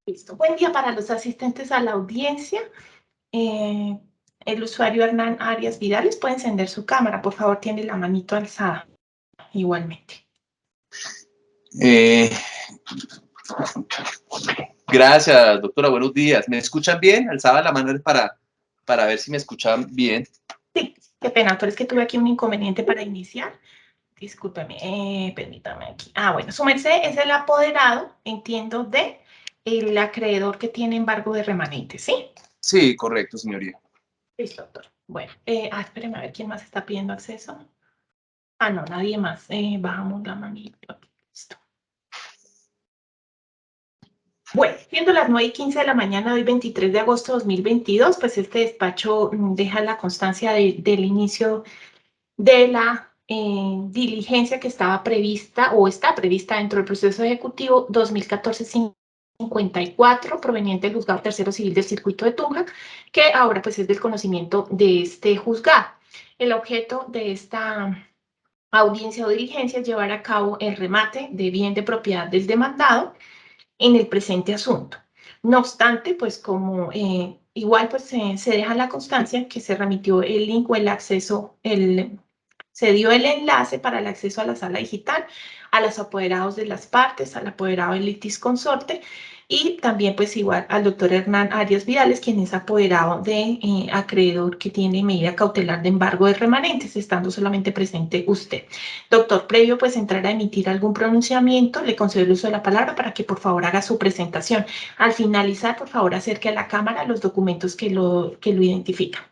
Listo. Buen día para los asistentes a la audiencia. El usuario Hernán Arias Vidales puede encender su cámara. Por favor, tiene la manito alzada igualmente. Gracias, doctora. Buenos días. ¿Me escuchan bien? Alzaba la mano para ver si me escuchaban bien. Sí, qué pena, doctor, es que tuve aquí un inconveniente para iniciar. Discúlpeme, permítame aquí. Bueno, su merced es el apoderado, entiendo, de el acreedor que tiene embargo de remanente, ¿sí? Sí, correcto, señoría. Listo, doctor. Bueno, espéreme a ver quién más está pidiendo acceso. No, nadie más. Bajamos la manito. Listo. Bueno, siendo las 9:15 de la mañana, hoy 23 de agosto de 2022, pues este despacho deja la constancia del inicio de la diligencia que estaba prevista o está prevista dentro del proceso ejecutivo 2014-54, proveniente del Juzgado Tercero Civil del Circuito de Tunja, que ahora pues es del conocimiento de este juzgado. El objeto de esta audiencia o diligencia es llevar a cabo el remate de bien de propiedad del demandado en el presente asunto. No obstante, pues como igual pues se deja la constancia que se remitió el link o el acceso, se dio el enlace para el acceso a la sala digital, a los apoderados de las partes, al apoderado del litis consorte y también pues igual al doctor Hernán Arias Vidales, quien es apoderado de acreedor que tiene medida cautelar de embargo de remanentes, estando solamente presente usted. Doctor, previo pues entrar a emitir algún pronunciamiento, le concedo el uso de la palabra para que por favor haga su presentación. Al finalizar, por favor acerque a la cámara los documentos que lo identifican.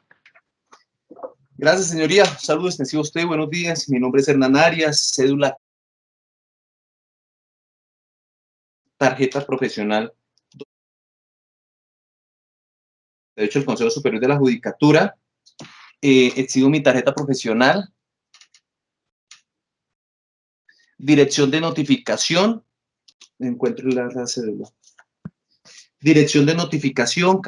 Gracias, señoría. Saludos extensivo a usted. Buenos días. Mi nombre es Hernán Arias, cédula, tarjeta profesional. De hecho, el Consejo Superior de la Judicatura. Exhibo mi tarjeta profesional. Dirección de notificación. Encuentro la cédula. Dirección de notificación.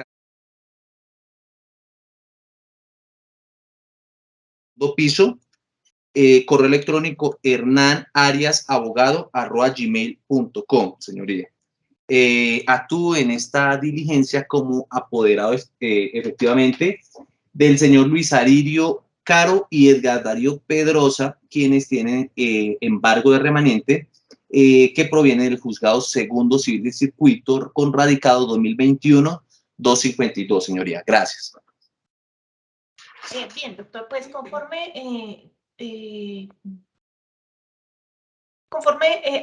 Piso. Correo electrónico hernanariasabogado@gmail.com, señoría. Actúo en esta diligencia como apoderado efectivamente del señor Luis Aririo Caro y Edgar Darío Pedrosa, quienes tienen embargo de remanente que proviene del Juzgado Segundo Civil de Circuito con radicado 2021-252, señoría. Gracias. Bien, doctor, pues conforme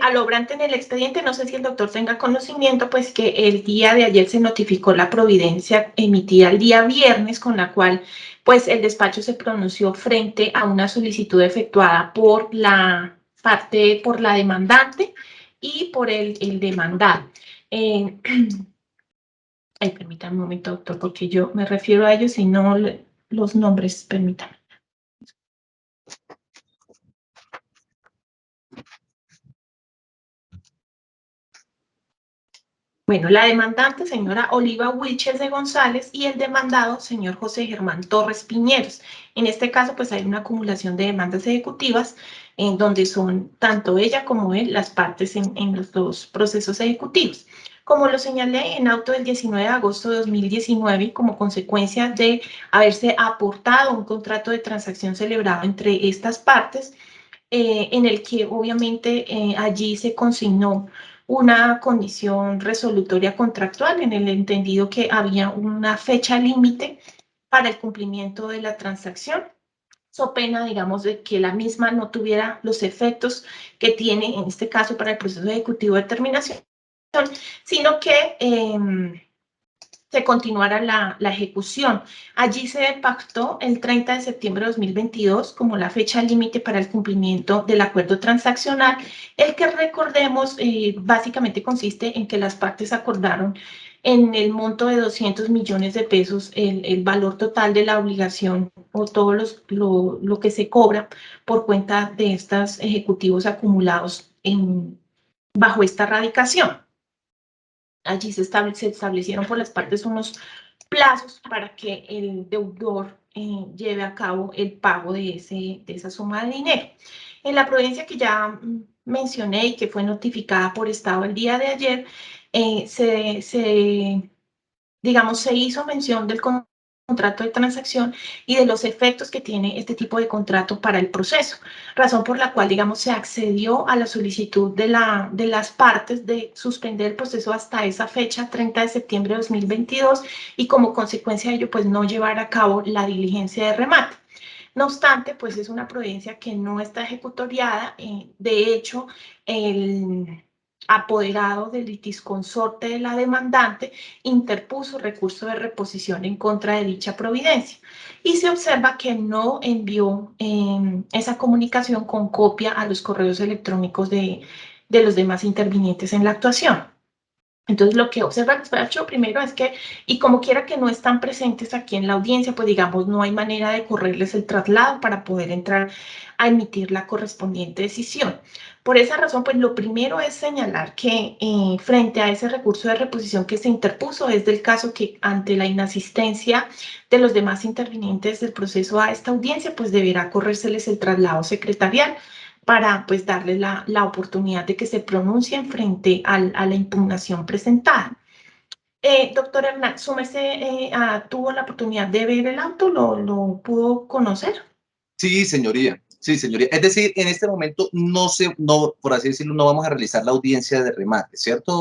a lo obrante en el expediente, no sé si el doctor tenga conocimiento, pues que el día de ayer se notificó la providencia emitida el día viernes, con la cual pues el despacho se pronunció frente a una solicitud efectuada por la demandante y por el demandado. Permítame un momento, doctor, porque yo me refiero a ellos y no los nombres, permítame. Bueno, la demandante, señora Oliva Wilches de González, y el demandado, señor José Germán Torres Piñeros. En este caso, pues hay una acumulación de demandas ejecutivas en donde son tanto ella como él las partes en los dos procesos ejecutivos. Como lo señalé en auto del 19 de agosto de 2019, como consecuencia de haberse aportado un contrato de transacción celebrado entre estas partes, en el que obviamente allí se consignó una condición resolutoria contractual en el entendido que había una fecha límite para el cumplimiento de la transacción, so pena, digamos, de que la misma no tuviera los efectos que tiene en este caso para el proceso ejecutivo de terminación, sino que se continuara la ejecución. Allí se pactó el 30 de septiembre de 2022 como la fecha límite para el cumplimiento del acuerdo transaccional, el que recordemos básicamente consiste en que las partes acordaron en el monto de 200 millones de pesos el valor total de la obligación o todo lo que se cobra por cuenta de estos ejecutivos acumulados bajo esta radicación. Allí se establecieron por las partes unos plazos para que el deudor lleve a cabo el pago de esa suma de dinero. En la providencia que ya mencioné y que fue notificada por Estado el día de ayer, digamos, se hizo mención del contrato de transacción y de los efectos que tiene este tipo de contrato para el proceso, razón por la cual, digamos, se accedió a la solicitud de las partes de suspender el proceso hasta esa fecha, 30 de septiembre de 2022, y como consecuencia de ello, pues no llevar a cabo la diligencia de remate. No obstante, pues es una providencia que no está ejecutoriada. De hecho, el apoderado del litisconsorte de la demandante interpuso recurso de reposición en contra de dicha providencia y se observa que no envió esa comunicación con copia a los correos electrónicos de los demás intervinientes en la actuación. Entonces, lo que observa el despacho primero es que, y como quiera que no están presentes aquí en la audiencia, pues digamos, no hay manera de correrles el traslado para poder entrar a emitir la correspondiente decisión. Por esa razón, pues lo primero es señalar que frente a ese recurso de reposición que se interpuso, es del caso que ante la inasistencia de los demás intervinientes del proceso a esta audiencia, pues deberá corrérseles el traslado secretarial para pues darle la oportunidad de que se pronuncien frente a la impugnación presentada. Doctor Hernán, ¿su merced tuvo la oportunidad de ver el auto? ¿Lo pudo conocer? Sí, señoría. Sí, señoría. Es decir, en este momento no, por así decirlo, no vamos a realizar la audiencia de remate, ¿cierto,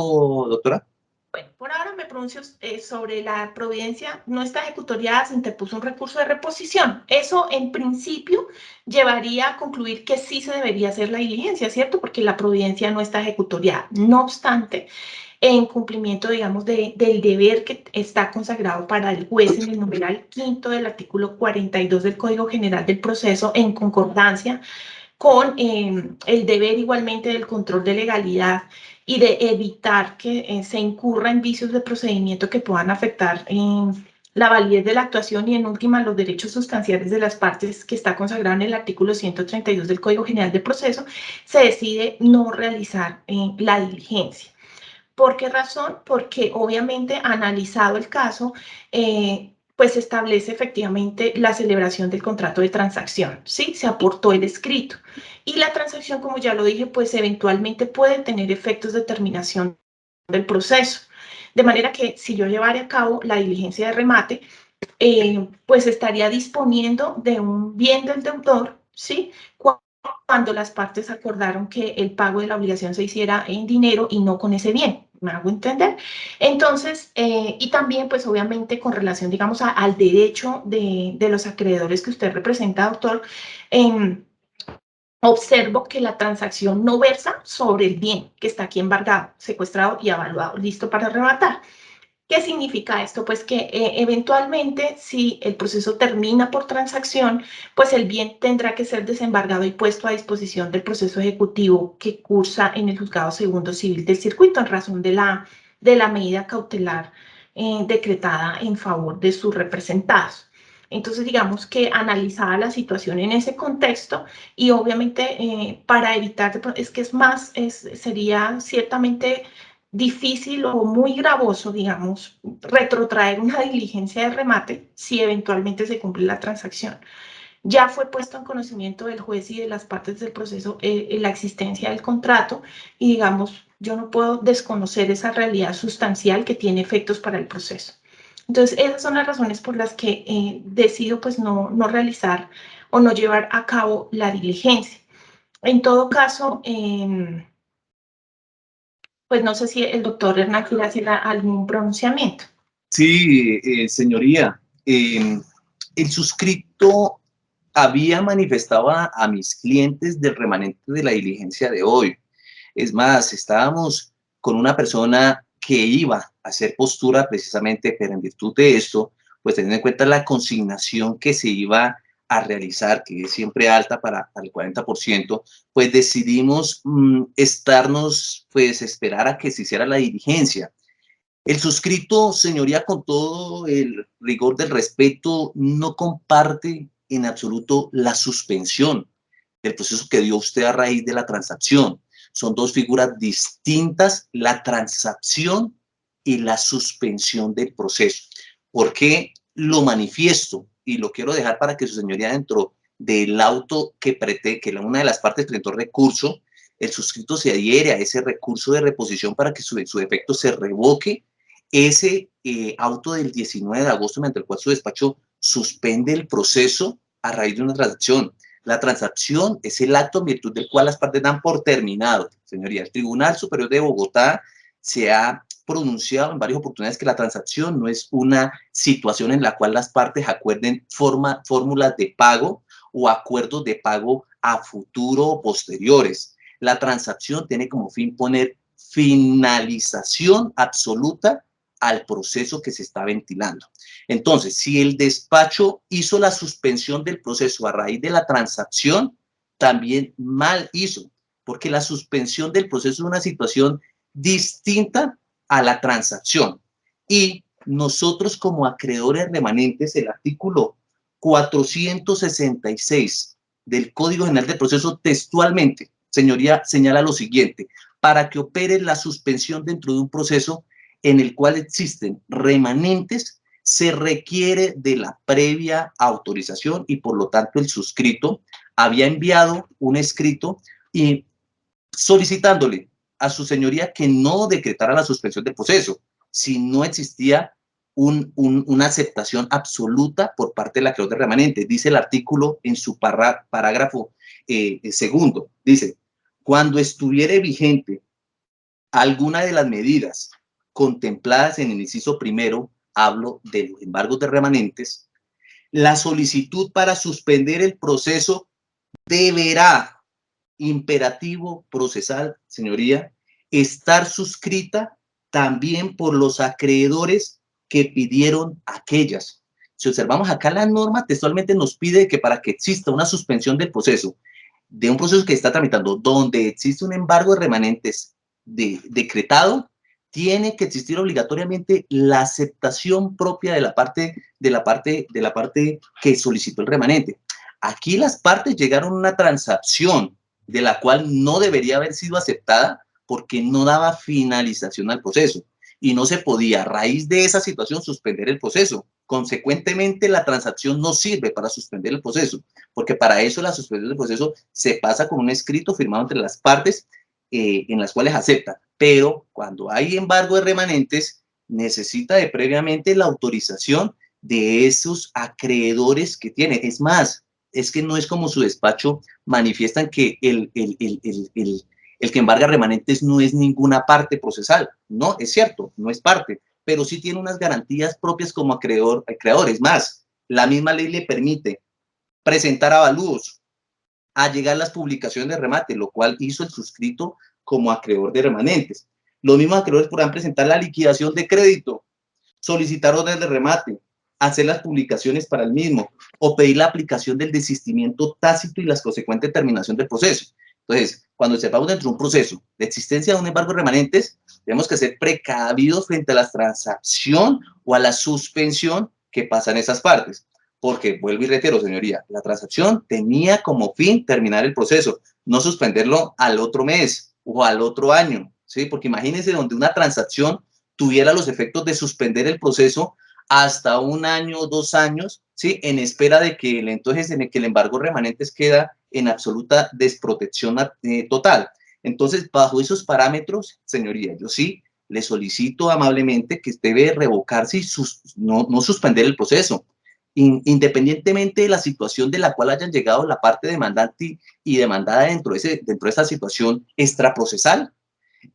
doctora? Bueno, por ahora me pronuncio sobre la providencia no está ejecutoriada, se interpuso un recurso de reposición. Eso en principio llevaría a concluir que sí se debería hacer la diligencia, ¿cierto? Porque la providencia no está ejecutoriada. No obstante, en cumplimiento, digamos, del deber que está consagrado para el juez en el numeral quinto del artículo 42 del Código General del Proceso, en concordancia con el deber igualmente del control de legalidad y de evitar que se incurra en vicios de procedimiento que puedan afectar la validez de la actuación y en última los derechos sustanciales de las partes que está consagrado en el artículo 132 del Código General de Proceso, se decide no realizar la diligencia. ¿Por qué razón? Porque obviamente analizado el caso, pues establece efectivamente la celebración del contrato de transacción, ¿sí? Se aportó el escrito. Y la transacción, como ya lo dije, pues eventualmente puede tener efectos de terminación del proceso. De manera que si yo llevara a cabo la diligencia de remate, pues estaría disponiendo de un bien del deudor, ¿sí? Cuando las partes acordaron que el pago de la obligación se hiciera en dinero y no con ese bien. ¿Me hago entender? Entonces, y también, pues obviamente con relación, digamos, al derecho de los acreedores que usted representa, doctor, observo que la transacción no versa sobre el bien que está aquí embargado, secuestrado y avaluado, listo para arrebatar. ¿Qué significa esto? Pues que eventualmente, si el proceso termina por transacción, pues el bien tendrá que ser desembargado y puesto a disposición del proceso ejecutivo que cursa en el Juzgado Segundo Civil del Circuito en razón de la medida cautelar decretada en favor de sus representados. Entonces, digamos que analizada la situación en ese contexto y obviamente para evitar, es que es más, sería ciertamente difícil o muy gravoso, digamos, retrotraer una diligencia de remate si eventualmente se cumple la transacción. Ya fue puesto en conocimiento del juez y de las partes del proceso la existencia del contrato y, digamos, yo no puedo desconocer esa realidad sustancial que tiene efectos para el proceso. Entonces, esas son las razones por las que decido pues no realizar o no llevar a cabo la diligencia. En todo caso, pues no sé si el doctor Hernán quiere hacer algún pronunciamiento. Sí, señoría. El suscripto había manifestado a mis clientes del remanente de la diligencia de hoy. Es más, estábamos con una persona que iba a hacer postura precisamente, pero en virtud de esto, pues teniendo en cuenta la consignación que se iba a realizar, que es siempre alta para el 40%, pues decidimos esperar a que se hiciera la diligencia. El suscrito, señoría, con todo el rigor del respeto, no comparte en absoluto la suspensión del proceso que dio usted a raíz de la transacción. Son dos figuras distintas, la transacción y la suspensión del proceso. ¿Por qué lo manifiesto? Y lo quiero dejar para que su señoría, dentro del auto que una de las partes presentó recurso, el suscrito se adhiere a ese recurso de reposición para que su efecto se revoque ese auto del 19 de agosto, mediante el cual su despacho suspende el proceso a raíz de una transacción. La transacción es el acto en virtud del cual las partes dan por terminado. Señoría, el Tribunal Superior de Bogotá se ha pronunciado en varias oportunidades que la transacción no es una situación en la cual las partes acuerden fórmulas de pago o acuerdos de pago a futuro o posteriores. La transacción tiene como fin poner finalización absoluta al proceso que se está ventilando. Entonces, si el despacho hizo la suspensión del proceso a raíz de la transacción, también mal hizo, porque la suspensión del proceso es una situación distinta a la transacción. Y nosotros como acreedores remanentes, el artículo 466 del Código General del Proceso textualmente, señoría, señala lo siguiente: para que opere la suspensión dentro de un proceso en el cual existen remanentes, se requiere de la previa autorización y por lo tanto el suscrito había enviado un escrito y solicitándole a su señoría que no decretara la suspensión del proceso si no existía una aceptación absoluta por parte del acreedor de remanente. Dice el artículo en su parágrafo segundo, dice: cuando estuviere vigente alguna de las medidas contempladas en el inciso primero, hablo de los embargos de remanentes, la solicitud para suspender el proceso deberá, imperativo procesal, señoría, estar suscrita también por los acreedores que pidieron aquellas. Si observamos acá, la norma textualmente nos pide que para que exista una suspensión del proceso, de un proceso que está tramitando, donde existe un embargo de remanentes decretado, tiene que existir obligatoriamente la aceptación propia de la parte que solicitó el remanente. Aquí las partes llegaron a una transacción de la cual no debería haber sido aceptada porque no daba finalización al proceso y no se podía a raíz de esa situación suspender el proceso. Consecuentemente, la transacción no sirve para suspender el proceso, porque para eso la suspensión del proceso se pasa con un escrito firmado entre las partes en las cuales acepta. Pero cuando hay embargo de remanentes, necesita de previamente la autorización de esos acreedores que tiene. Es más, es que no es como su despacho manifiestan que el que embarga remanentes no es ninguna parte procesal. No, es cierto, no es parte, pero sí tiene unas garantías propias como acreedor. Es más, la misma ley le permite presentar avalúos, allegar las publicaciones de remate, lo cual hizo el suscrito como acreedor de remanentes. Los mismos acreedores podrán presentar la liquidación de crédito, solicitar órdenes de remate, hacer las publicaciones para el mismo o pedir la aplicación del desistimiento tácito y la consecuente terminación del proceso. Entonces, cuando sepamos dentro de un proceso de existencia de un embargo de remanentes, tenemos que ser precavidos frente a la transacción o a la suspensión que pasan esas partes. Porque, vuelvo y reitero, señoría, la transacción tenía como fin terminar el proceso, no suspenderlo al otro mes o al otro año, ¿sí? Porque imagínense donde una transacción tuviera los efectos de suspender el proceso hasta un año o 2 años, ¿sí? En espera de que entonces en el que el embargo remanentes queda en absoluta desprotección total. Entonces, bajo esos parámetros, señoría, yo sí le solicito amablemente que debe revocarse y no suspender el proceso, independientemente de la situación de la cual hayan llegado la parte demandante y demandada dentro de esta situación extraprocesal.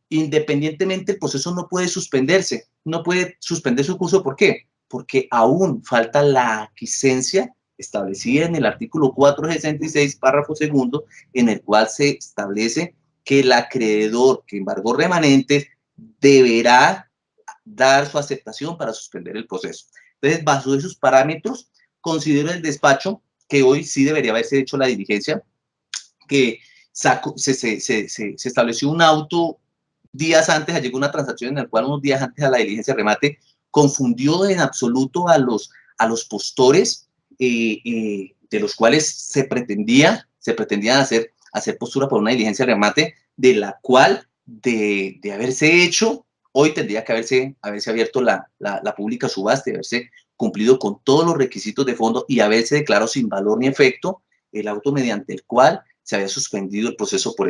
Independientemente, el proceso no puede suspenderse, no puede suspender su curso. ¿Por qué? Porque aún falta la aquiescencia establecida en el artículo 466, párrafo segundo, en el cual se establece que el acreedor que embargó remanentes deberá dar su aceptación para suspender el proceso. Entonces, bajo esos parámetros, considero el despacho que hoy sí debería haberse hecho la diligencia, que se estableció un auto días antes, llegó una transacción en la cual unos días antes a la diligencia de remate confundió en absoluto a los postores de los cuales se pretendían hacer postura por una diligencia de remate, de la cual de haberse hecho, hoy tendría que haberse abierto la pública subasta, haberse cumplido con todos los requisitos de fondo y haberse declarado sin valor ni efecto el auto mediante el cual se había suspendido el proceso por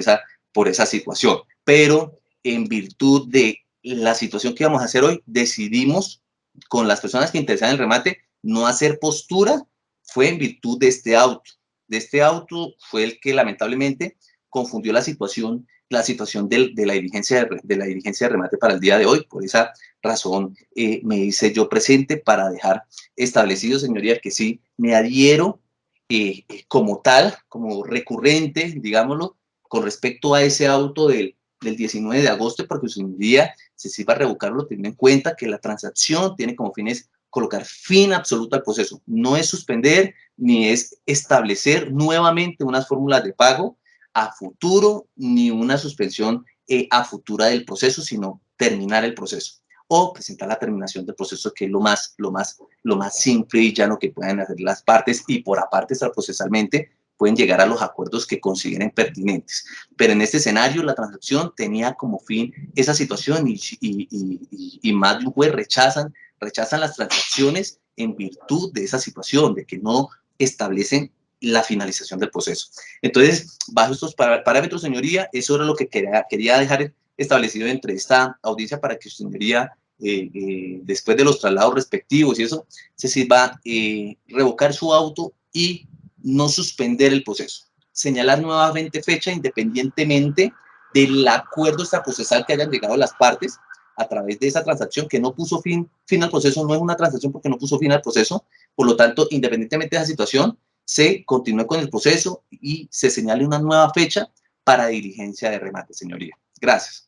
por esa situación. Pero en virtud de la situación que vamos a hacer hoy, decidimos con las personas que interesan el remate no hacer postura, fue en virtud de este auto. De este auto fue el que lamentablemente confundió la situación de la diligencia de remate para el día de hoy. Por esa razón me hice yo presente para dejar establecido, señoría, que sí me adhiero como tal, como recurrente, digámoslo, con respecto a ese auto del 19 de agosto, porque si un día se sirva a revocarlo, teniendo en cuenta que la transacción tiene como fines colocar fin absoluto al proceso. No es suspender ni es establecer nuevamente unas fórmulas de pago a futuro, ni una suspensión a futura del proceso, sino terminar el proceso o presentar la terminación del proceso, que es lo más simple y llano que puedan hacer las partes, y por aparte procesalmente pueden llegar a los acuerdos que consideren pertinentes. Pero en este escenario la transacción tenía como fin esa situación y más de un juez rechazan las transacciones en virtud de esa situación, de que no establecen la finalización del proceso. Entonces, bajo estos parámetros, señoría, eso era lo que quería dejar establecido entre esta audiencia para que su señoría, después de los traslados respectivos y eso, se sirva revocar su auto y no suspender el proceso. Señalar nuevamente fecha independientemente del acuerdo extraprocesal que hayan llegado las partes a través de esa transacción que no puso fin al proceso. No es una transacción porque no puso fin al proceso. Por lo tanto, independientemente de esa situación, se continúe con el proceso y se señale una nueva fecha para diligencia de remate, señoría. Gracias.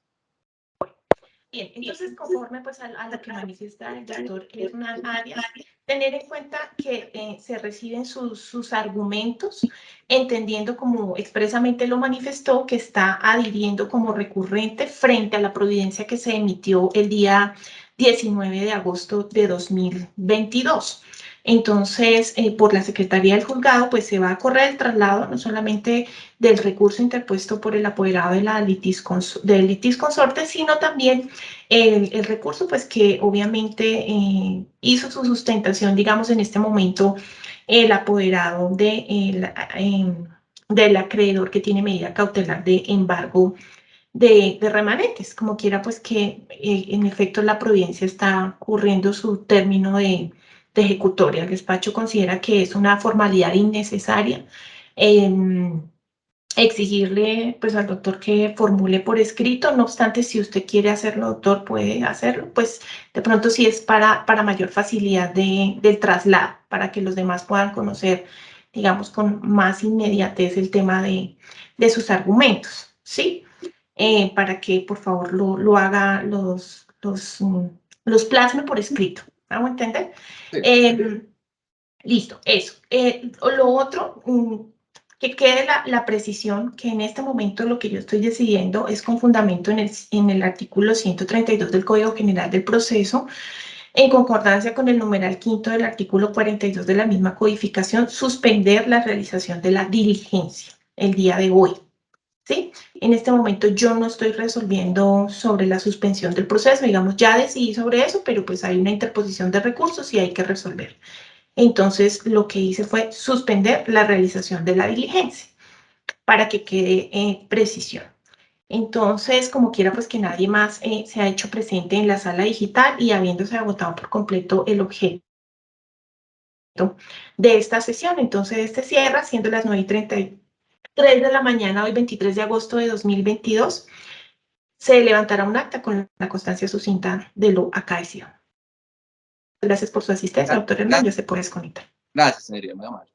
Bien, entonces conforme pues a lo que manifiesta el doctor Hernán Arias, tener en cuenta que se reciben sus argumentos, entendiendo como expresamente lo manifestó, que está adhiriendo como recurrente frente a la providencia que se emitió el día 19 de agosto de 2022. Entonces, por la Secretaría del Juzgado, pues se va a correr el traslado no solamente del recurso interpuesto por el apoderado de la litis consorte, sino también el recurso, pues que obviamente hizo su sustentación, digamos, en este momento, el apoderado del acreedor que tiene medida cautelar de embargo de remanentes, como quiera, pues que en efecto la providencia está ocurriendo su término de ejecutoria. El despacho considera que es una formalidad innecesaria exigirle pues al doctor que formule por escrito. No obstante, si usted quiere hacerlo, doctor, puede hacerlo, pues de pronto sí es para mayor facilidad del traslado, para que los demás puedan conocer, digamos, con más inmediatez el tema de sus argumentos, ¿sí? Para que por favor lo haga, los plasme por escrito. ¿Vamos a entender? Sí. Listo, eso. Lo otro, que quede la precisión que en este momento lo que yo estoy decidiendo es con fundamento en el artículo 132 del Código General del Proceso, en concordancia con el numeral quinto del artículo 42 de la misma codificación, suspender la realización de la diligencia el día de hoy. ¿Sí? En este momento yo no estoy resolviendo sobre la suspensión del proceso, digamos, ya decidí sobre eso, pero pues hay una interposición de recursos y hay que resolver. Entonces, lo que hice fue suspender la realización de la diligencia para que quede precisión. Entonces, como quiera, pues que nadie más se ha hecho presente en la sala digital y habiéndose agotado por completo el objeto de esta sesión. Entonces, este cierra siendo las 9:33 de la mañana, hoy 23 de agosto de 2022. Se levantará un acta con la constancia sucinta de lo acaecido. Gracias por su asistencia, doctor Hernán. Ya se puede desconectar. Gracias, señoría. Muy amable.